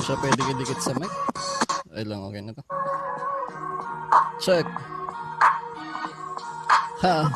siya pwede dikit sa mic. Ay lang, okay na to. Check. Ha.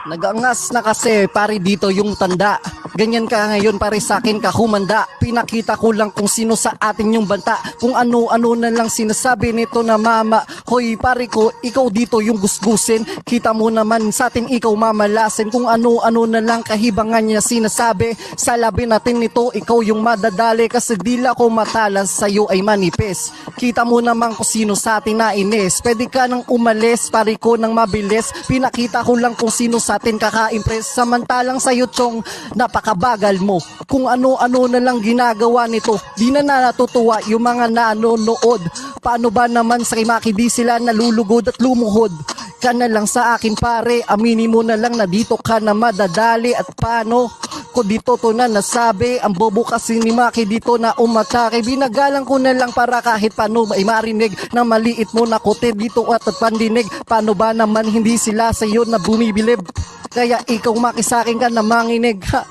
Nagangas na kasi pare dito yung tanda. Ganyan ka ngayon pare sa akin ka humanda. Pinakita ko lang kung sino sa atin yung banta. Kung ano-ano na lang sinasabi nito na mama. Hoy pare ko, ikaw dito yung gusgusin. Kita mo naman sa atin ikaw mamalasin. Kung ano-ano na lang kahibangan niya sinasabi. Sa labi natin nito ikaw yung madadali. Kasi dila ko matalas sa'yo ay manipis. Kita mo naman kung sino sa atin na inis. Pwede ka nang umalis pare ko nang mabilis. Pinakita ko lang kung sino sa atin kaka-impress. Samantalang sa'yo chong napakabagal mo. Kung ano-ano na lang ginagawa nito. Di na natutuwa yung mga nanonood. Paano ba naman sa Kimaki di sila nalulugod at lumuhod? Ka na lang sa akin pare. Aminin mo na lang na dito ka na madadali. At paano ko dito to na nasabi. Ang bobo kasi ni Maki dito na umatake. Binagalang ko na lang para kahit paano ay marinig na maliit mo na kote dito at pandinig. Paano ba naman hindi sila sa'yo na bumibilib? Kaya ikaw Maki sa akin ka na manginig. Ha.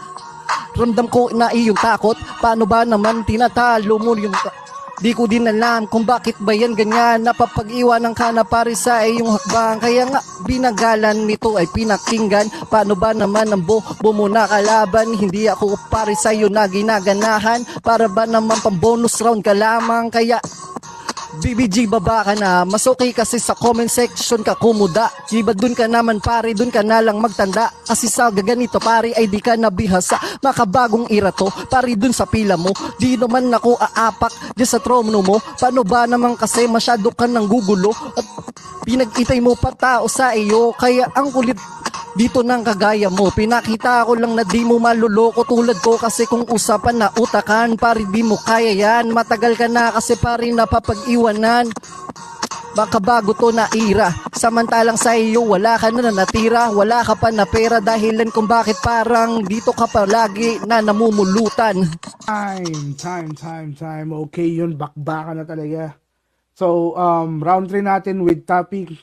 Ramdam ko na iyong takot. Paano ba naman tinatalo mo yung... Di ko din alam kung bakit ba yan ganyan. Napapag-iwanan ka na pare sa iyong hakbang. Kaya nga binagalan nito ay pinakinggan. Paano ba naman ang bobo mo na kalaban? Hindi ako pare sa iyo na ginaganahan. Para ba naman pang bonus round ka lamang? Kaya BBG baba ka na. Mas okay kasi sa comment section ka kumuda. Iba dun ka naman pare, dun ka na lang magtanda. Kasi sa gaganito pare ay di ka nabihasa. Makabagong ira to pare dun sa pila mo. Di naman ako aapak dyan sa trono mo. Paano ba naman kasi masyado ka nang gugulo. At pinag-itay mo pa tao sa iyo. Kaya ang kulit dito ng kagaya mo. Pinakita ko lang na di mo maluloko tulad ko. Kasi kung usapan na utakan pare di mo kaya yan. Matagal ka na kasi pare napapag-iwanan. Baka bago to na ira. Samantalang sa iyo wala ka na natira. Wala ka pa na pera. Dahilan kung bakit parang dito ka palagi na namumulutan. Time. Okay yun, bakbaka na talaga. So, round 3 natin with topic.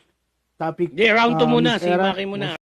Di, round 2 muna. Miss Si Era. Maki muna.